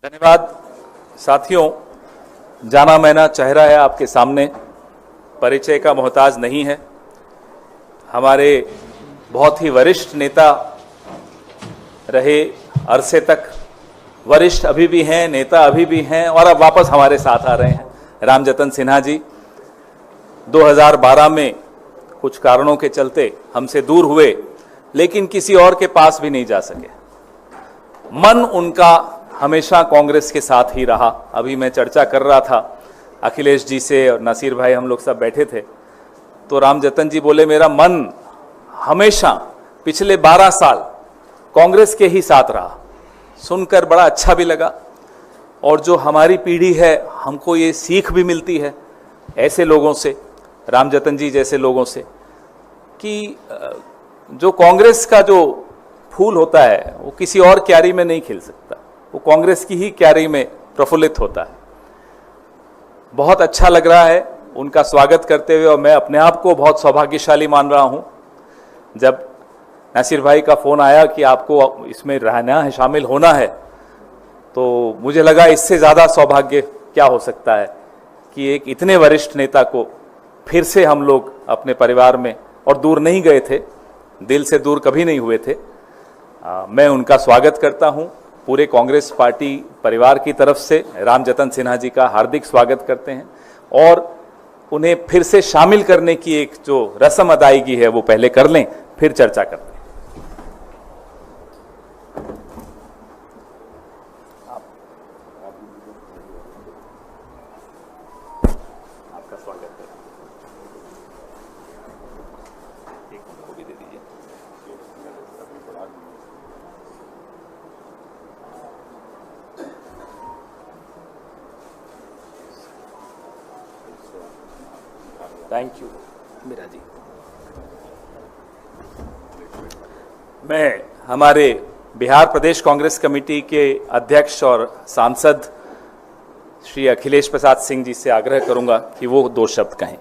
धन्यवाद साथियों। जाना माना चेहरा है आपके सामने, परिचय का मोहताज नहीं है। हमारे बहुत ही वरिष्ठ नेता रहे अरसे तक, वरिष्ठ अभी भी हैं, नेता अभी भी हैं और अब वापस हमारे साथ आ रहे हैं। रामजतन सिन्हा जी 2012 में कुछ कारणों के चलते हमसे दूर हुए, लेकिन किसी और के पास भी नहीं जा सके। मन उनका हमेशा कांग्रेस के साथ ही रहा। अभी मैं चर्चा कर रहा था अखिलेश जी से और नासिर भाई, हम लोग सब बैठे थे, तो रामजतन जी बोले मेरा मन हमेशा पिछले 12 साल कांग्रेस के ही साथ रहा। सुनकर बड़ा अच्छा भी लगा, और जो हमारी पीढ़ी है हमको ये सीख भी मिलती है ऐसे लोगों से, रामजतन जी जैसे लोगों से, कि जो कांग्रेस का जो फूल होता है वो किसी और क्यारी में नहीं खिल सकता, वो कांग्रेस की ही क्यारी में प्रफुल्लित होता है। बहुत अच्छा लग रहा है उनका स्वागत करते हुए, और मैं अपने आप को बहुत सौभाग्यशाली मान रहा हूं। जब नासिर भाई का फोन आया कि आपको इसमें रहना है, शामिल होना है, तो मुझे लगा इससे ज़्यादा सौभाग्य क्या हो सकता है कि एक इतने वरिष्ठ नेता को फिर से हम लोग अपने परिवार में, और दूर नहीं गए थे, दिल से दूर कभी नहीं हुए थे। मैं उनका स्वागत करता हूं। पूरे कांग्रेस पार्टी परिवार की तरफ से रामजतन सिन्हा जी का हार्दिक स्वागत करते हैं, और उन्हें फिर से शामिल करने की एक जो रस्म अदायगी है वो पहले कर लें, फिर चर्चा करते हैं। आपका स्वागत है। एक को भी दे दीजिए। Thank you Meera ji. मैं हमारे बिहार प्रदेश कांग्रेस कमेटी के अध्यक्ष और सांसद श्री अखिलेश प्रसाद सिंह जी से आग्रह करूंगा कि वो 2 शब्द कहें।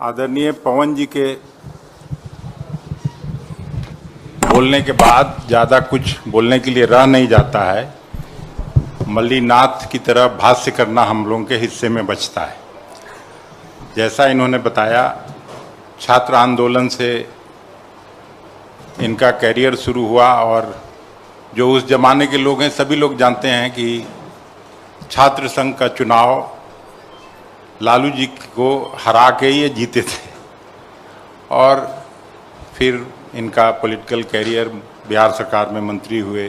आदरणीय पवन जी के बोलने के बाद ज़्यादा कुछ बोलने के लिए रह नहीं जाता है। मल्लीनाथ की तरह भाष्य करना हम लोगों के हिस्से में बचता है। जैसा इन्होंने बताया, छात्र आंदोलन से इनका कैरियर शुरू हुआ, और जो उस जमाने के लोग हैं सभी लोग जानते हैं कि छात्र संघ का चुनाव लालू जी को हरा के ये जीते थे, और फिर इनका पॉलिटिकल कैरियर, बिहार सरकार में मंत्री हुए,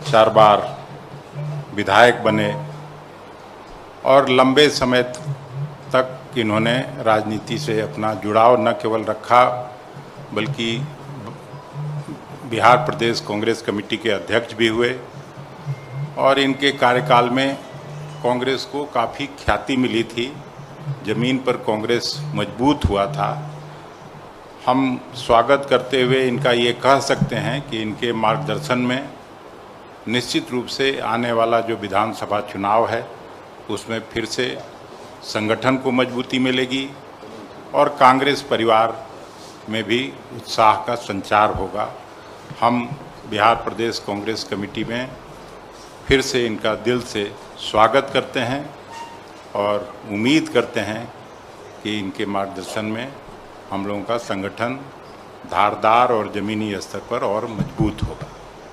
4 बार विधायक बने, और लंबे समय तक इन्होंने राजनीति से अपना जुड़ाव न केवल रखा बल्कि बिहार प्रदेश कांग्रेस कमेटी के अध्यक्ष भी हुए, और इनके कार्यकाल में कांग्रेस को काफ़ी ख्याति मिली थी। ज़मीन पर कांग्रेस मजबूत हुआ था। हम स्वागत करते हुए इनका ये कह सकते हैं कि इनके मार्गदर्शन में निश्चित रूप से आने वाला जो विधानसभा चुनाव है उसमें फिर से संगठन को मजबूती मिलेगी, और कांग्रेस परिवार में भी उत्साह का संचार होगा। हम बिहार प्रदेश कांग्रेस कमेटी में फिर से इनका दिल से स्वागत करते हैं, और उम्मीद करते हैं कि इनके मार्गदर्शन में हम लोगों का संगठन धारदार और ज़मीनी स्तर पर और मजबूत होगा।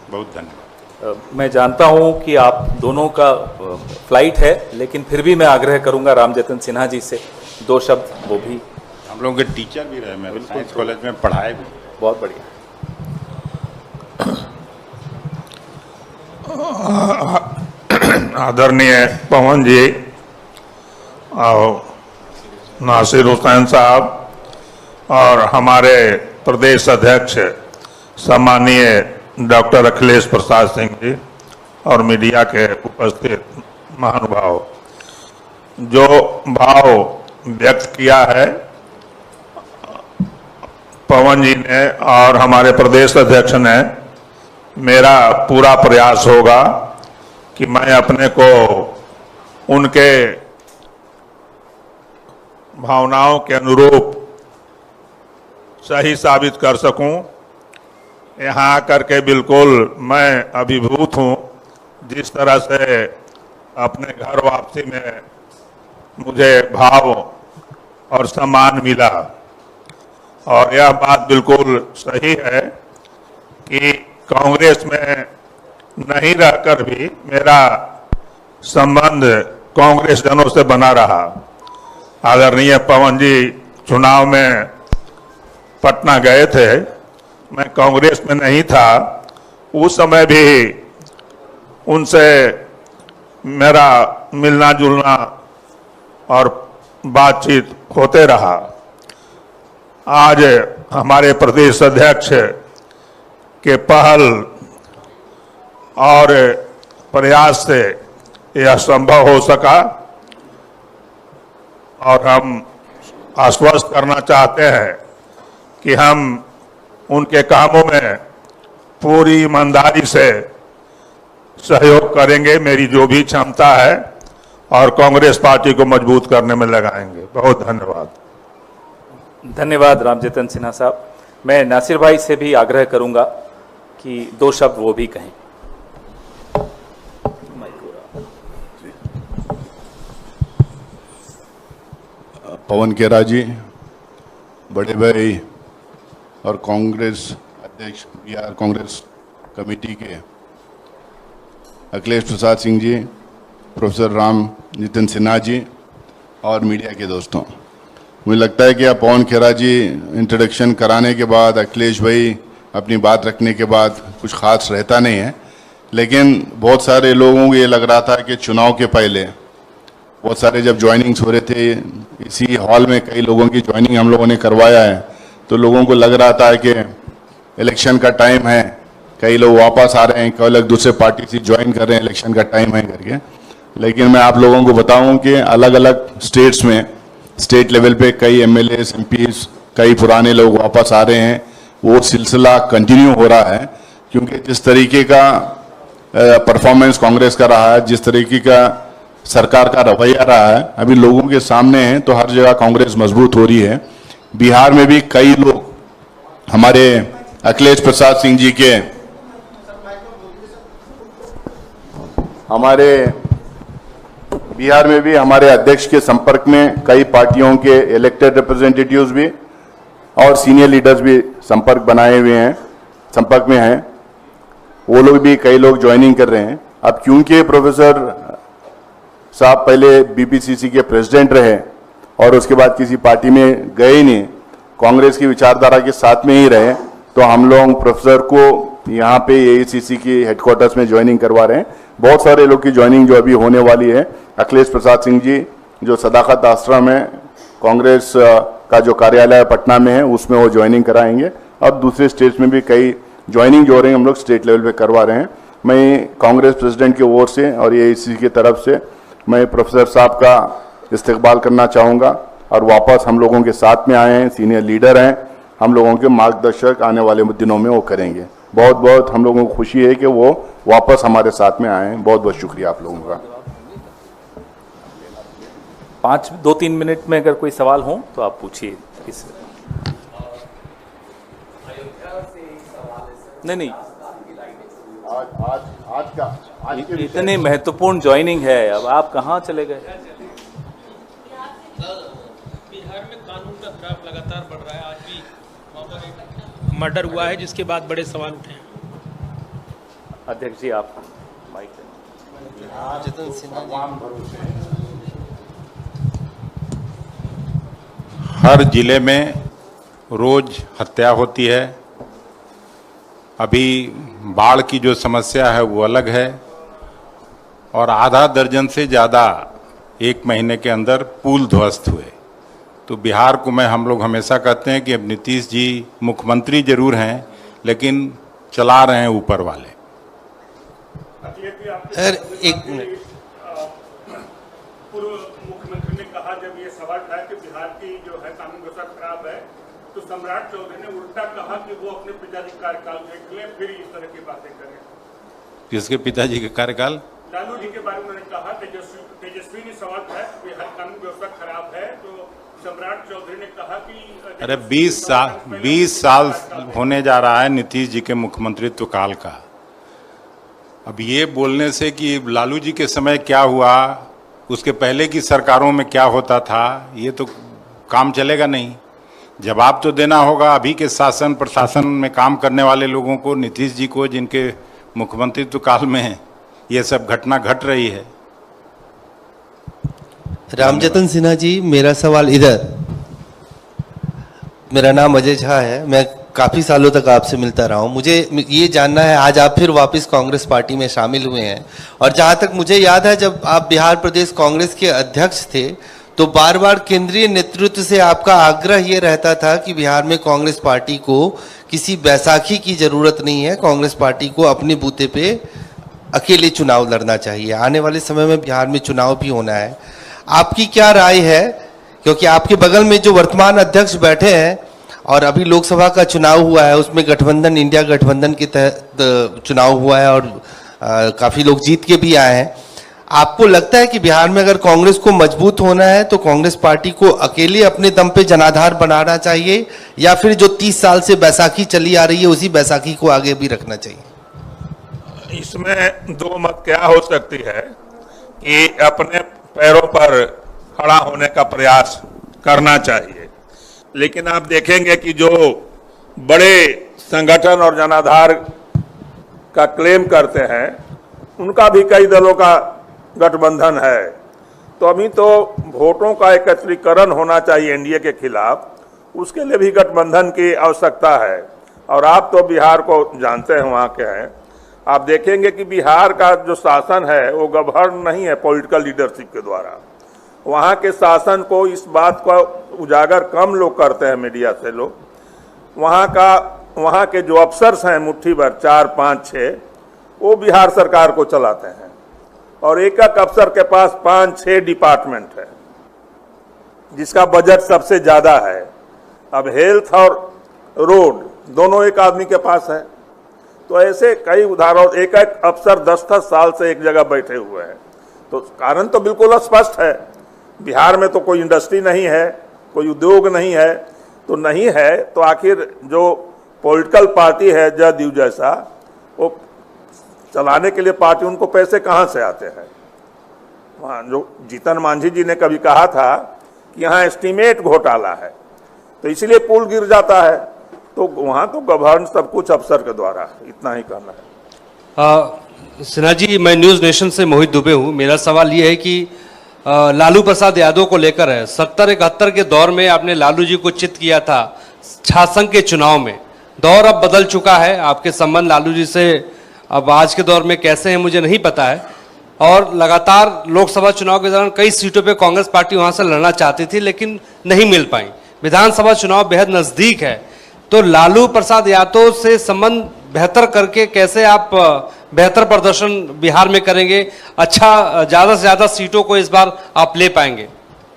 बहुत धन्यवाद। मैं जानता हूं कि आप दोनों का फ्लाइट है, लेकिन फिर भी मैं आग्रह करूंगा रामजतन सिन्हा जी से 2 शब्द वो भी। हम लोगों के टीचर भी रहे, मैं साइंस कॉलेज में पढ़ाए भी। बहुत बढ़िया। आदरणीय पवन जी और नासिर हुसैन साहब और हमारे प्रदेश अध्यक्ष सम्मानीय डॉक्टर अखिलेश प्रसाद सिंह जी और मीडिया के उपस्थित महानुभाव, जो भाव व्यक्त किया है पवन जी ने और हमारे प्रदेश अध्यक्ष ने, मेरा पूरा प्रयास होगा कि मैं अपने को उनके भावनाओं के अनुरूप सही साबित कर सकूं। यहाँ आकर के बिल्कुल मैं अभिभूत हूँ। जिस तरह से अपने घर वापसी में मुझे भाव और सम्मान मिला, और यह बात बिल्कुल सही है कि कांग्रेस में नहीं रहकर भी मेरा संबंध कांग्रेस जनों से बना रहा। आदरणीय पवन जी चुनाव में पटना गए थे, मैं कांग्रेस में नहीं था, उस समय भी उनसे मेरा मिलना जुलना और बातचीत होते रहा। आज हमारे प्रदेश अध्यक्ष के पहल और प्रयास से यह संभव हो सका, और हम आश्वस्त करना चाहते हैं कि हम उनके कामों में पूरी ईमानदारी से सहयोग करेंगे, मेरी जो भी क्षमता है, और कांग्रेस पार्टी को मजबूत करने में लगाएंगे। बहुत धन्यवाद। धन्यवाद रामजतन सिन्हा साहब। मैं नासिर भाई से भी आग्रह करूंगा कि 2 शब्द वो भी कहें। पवन खेरा जी, बड़े भाई और कांग्रेस अध्यक्ष बिहार कांग्रेस कमेटी के अखिलेश प्रसाद सिंह जी, प्रोफेसर रामजतन सिन्हा जी और मीडिया के दोस्तों, मुझे लगता है कि आप पवन खेरा जी इंट्रोडक्शन कराने के बाद, अखिलेश भाई अपनी बात रखने के बाद कुछ खास रहता नहीं है, लेकिन बहुत सारे लोगों को ये लग रहा था कि चुनाव के पहले बहुत सारे जब ज्वाइनिंग्स हो रहे थे, इसी हॉल में कई लोगों की ज्वाइनिंग हम लोगों ने करवाया है, तो लोगों को लग रहा था कि इलेक्शन का टाइम है, कई लोग वापस आ रहे हैं, कई लोग दूसरे पार्टी से ज्वाइन कर रहे हैं, इलेक्शन का टाइम है करके। लेकिन मैं आप लोगों को बताऊं कि अलग अलग स्टेट्स में, स्टेट लेवल पे कई एमएलएस, एमपीज, कई पुराने लोग वापस आ रहे हैं। वो सिलसिला कंटिन्यू हो रहा है, क्योंकि जिस तरीके का परफॉर्मेंस कांग्रेस का रहा है, जिस तरीके का सरकार का रवैया रहा है, अभी लोगों के सामने है, तो हर जगह कांग्रेस मजबूत हो रही है। बिहार में भी कई लोग, हमारे अखिलेश प्रसाद सिंह जी के, हमारे बिहार में भी हमारे अध्यक्ष के संपर्क में कई पार्टियों के इलेक्टेड रिप्रेजेंटेटिव्स भी और सीनियर लीडर्स भी संपर्क बनाए हुए हैं, संपर्क में हैं। वो लोग भी, कई लोग ज्वाइनिंग कर रहे हैं। अब क्योंकि प्रोफेसर साहब पहले बीपीसीसी के प्रेसिडेंट रहे और उसके बाद किसी पार्टी में गए ही नहीं, कांग्रेस की विचारधारा के साथ में ही रहे, तो हम लोग प्रोफेसर को यहाँ पे एआईसीसी की हेडक्वार्टर्स में ज्वाइनिंग करवा रहे हैं। बहुत सारे लोग की ज्वाइनिंग जो अभी होने वाली है। अखिलेश प्रसाद सिंह जी जो सदाकत आश्रम है, कांग्रेस का जो कार्यालय पटना में है, उसमें वो ज्वाइनिंग कराएंगे। और दूसरे स्टेट्स में भी कई ज्वाइनिंग जो हो रही है, हम लोग स्टेट लेवल पे करवा रहे हैं। मैं कांग्रेस प्रेसिडेंट की ओर से और एआईसीसी की तरफ से मैं प्रोफेसर साहब का इस्तकबाल करना चाहूँगा, और वापस हम लोगों के साथ में आए हैं, सीनियर लीडर हैं, हम लोगों के मार्गदर्शक आने वाले दिनों में वो करेंगे। बहुत बहुत हम लोगों को खुशी है कि वो वापस हमारे साथ में आए हैं। बहुत बहुत शुक्रिया आप लोगों का। 2-3 मिनट में अगर कोई सवाल हो तो आप पूछिए। इस नहीं आज इतनी महत्वपूर्ण ज्वाइनिंग है, अब आप कहाँ चले गए? बिहार में कानून का खिलाफ लगातार बढ़ रहा है। आज भी वहाँ पर एक मर्डर हुआ है, जिसके बाद बड़े सवाल उठे हैं। अध्यक्ष जी, आप माइक हर जिले में रोज हत्या होती है। अभी बाढ़ की जो समस्या है वो अलग है, और आधा दर्जन से ज़्यादा 1 महीने के अंदर पुल ध्वस्त हुए। तो बिहार को हम लोग हमेशा कहते हैं कि अब नीतीश जी मुख्यमंत्री जरूर हैं, लेकिन चला रहे हैं ऊपर वाले। सर, एक मिनट। पूर्व मुख्यमंत्री ने कहा, जब ये सवाल था कि बिहार की जो है कानून व्यवस्था खराब है, तो सम्राट चौधरी ने उल्टा कहा कि वो अपने पिताजी का कार्यकाल देख ले, फिर इस तरह की बातें करें। किसके पिताजी के कार्यकाल? लालू जी के बारे में उन्होंने कहा। तेजस्वी ने सवाल था कि बिहार कानून व्यवस्था खराब है, तो सम्राट चौधरी ने कहा कि अरे 20 साल होने जा रहा है नीतीश जी के मुख्यमंत्रित्व काल का। अब ये बोलने से कि लालू जी के समय क्या हुआ, उसके पहले की सरकारों में क्या होता था, ये तो काम चलेगा नहीं। जवाब तो देना होगा अभी के शासन प्रशासन में काम करने वाले लोगों को, नीतीश जी को, जिनके मुख्यमंत्रित्व काल में ये सब घटना घट रही है। रामजतन सिन्हा जी, मेरा सवाल इधर। मेरा नाम अजय झा है, मैं काफ़ी सालों तक आपसे मिलता रहा हूँ। मुझे ये जानना है, आज आप फिर वापस कांग्रेस पार्टी में शामिल हुए हैं, और जहाँ तक मुझे याद है जब आप बिहार प्रदेश कांग्रेस के अध्यक्ष थे तो बार बार केंद्रीय नेतृत्व से आपका आग्रह ये रहता था कि बिहार में कांग्रेस पार्टी को किसी बैसाखी की ज़रूरत नहीं है, कांग्रेस पार्टी को अपने बूते पे अकेले चुनाव लड़ना चाहिए। आने वाले समय में बिहार में चुनाव भी होना है, आपकी क्या राय है? क्योंकि आपके बगल में जो वर्तमान अध्यक्ष बैठे हैं और अभी लोकसभा का चुनाव हुआ है, उसमें गठबंधन, इंडिया गठबंधन के तहत चुनाव हुआ है और काफ़ी लोग जीत के भी आए हैं। आपको लगता है कि बिहार में अगर कांग्रेस को मजबूत होना है तो कांग्रेस पार्टी को अकेले अपने दम पे जनाधार बनाना चाहिए, या फिर जो 30 साल से बैसाखी चली आ रही है उसी बैसाखी को आगे भी रखना चाहिए? इसमें दो मत क्या हो सकती है कि अपने पैरों पर खड़ा होने का प्रयास करना चाहिए, लेकिन आप देखेंगे कि जो बड़े संगठन और जनाधार का क्लेम करते हैं उनका भी कई दलों का गठबंधन है। तो अभी तो वोटों का एकत्रीकरण होना चाहिए एनडीए के खिलाफ, उसके लिए भी गठबंधन की आवश्यकता है। और आप तो बिहार को जानते हैं, वहाँ के हैं, आप देखेंगे कि बिहार का जो शासन है वो गवर्न नहीं है पॉलिटिकल लीडरशिप के द्वारा। वहाँ के शासन को इस बात को उजागर कम लोग करते हैं, मीडिया से लोग। वहाँ के जो अफसर्स हैं मुट्ठी भर 4, 5, 6 वो बिहार सरकार को चलाते हैं, और एक एक अफसर के पास 5-6 डिपार्टमेंट है, जिसका बजट सबसे ज़्यादा है। अब हेल्थ और रोड दोनों एक आदमी के पास है। तो ऐसे कई उदाहरण, एक एक अफसर 10-10 साल से एक जगह बैठे हुए हैं। तो कारण तो बिल्कुल स्पष्ट है, बिहार में तो कोई इंडस्ट्री नहीं है, कोई उद्योग नहीं है। तो नहीं है तो आखिर जो पॉलिटिकल पार्टी है जदयू जैसा, वो चलाने के लिए पार्टी, उनको पैसे कहाँ से आते हैं? वहाँ जो जीतन मांझी जी ने कभी कहा था कि यहाँ एस्टीमेट घोटाला है, तो इसलिए पुल गिर जाता है। तो वहाँ तो गवर्न सब कुछ अफसर के द्वारा, इतना ही कहना है। सिन्हा जी, मैं न्यूज़ नेशन से मोहित दुबे हूँ। मेरा सवाल ये है कि लालू प्रसाद यादव को लेकर है। 70-71 के दौर में आपने लालू जी को चित किया था छासंग के चुनाव में। दौर अब बदल चुका है, आपके संबंध लालू जी से अब आज के दौर में कैसे हैं मुझे नहीं पता है। और लगातार लोकसभा चुनाव के दौरान कई सीटों पे कांग्रेस पार्टी वहाँ से लड़ना चाहती थी लेकिन नहीं मिल पाई। विधानसभा चुनाव बेहद नज़दीक है, तो लालू प्रसाद यादव से संबंध बेहतर करके कैसे आप बेहतर प्रदर्शन बिहार में करेंगे, अच्छा ज़्यादा से ज़्यादा सीटों को इस बार आप ले पाएंगे?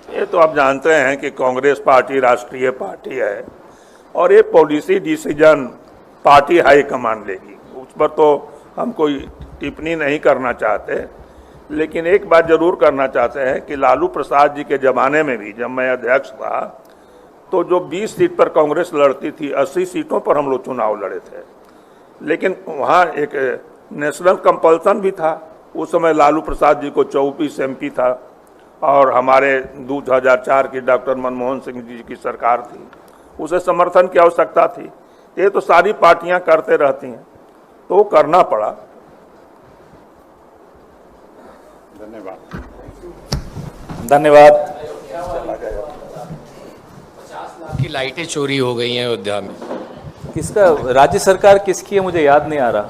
ये तो आप जानते हैं कि कांग्रेस पार्टी राष्ट्रीय पार्टी है और ये पॉलिसी डिसीजन पार्टी हाईकमान लेगी, उस पर तो हम कोई टिप्पणी नहीं करना चाहते। लेकिन एक बात जरूर करना चाहते हैं कि लालू प्रसाद जी के ज़माने में भी जब मैं अध्यक्ष था तो जो 20 सीट पर कांग्रेस लड़ती थी, 80 सीटों पर हम लोग चुनाव लड़े थे। लेकिन वहाँ एक नेशनल कंपल्सन भी था। उस समय लालू प्रसाद जी को 24 MP था और हमारे 2004 की डॉक्टर मनमोहन सिंह जी की सरकार थी, उसे समर्थन की आवश्यकता थी। ये तो सारी पार्टियां करते रहती हैं, तो वो करना पड़ा। धन्यवाद। की लाइटें चोरी हो गई हैं अयोध्या में। किसका, राज्य सरकार किसकी है मुझे याद नहीं आ रहा,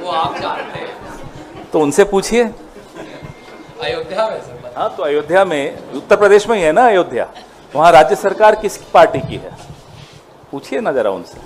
वो आप जानते हैं, तो उनसे पूछिए। अयोध्या में सर। हाँ, तो अयोध्या में, उत्तर प्रदेश में ही है ना अयोध्या, वहाँ राज्य सरकार किस पार्टी की है, पूछिए ना जरा उनसे।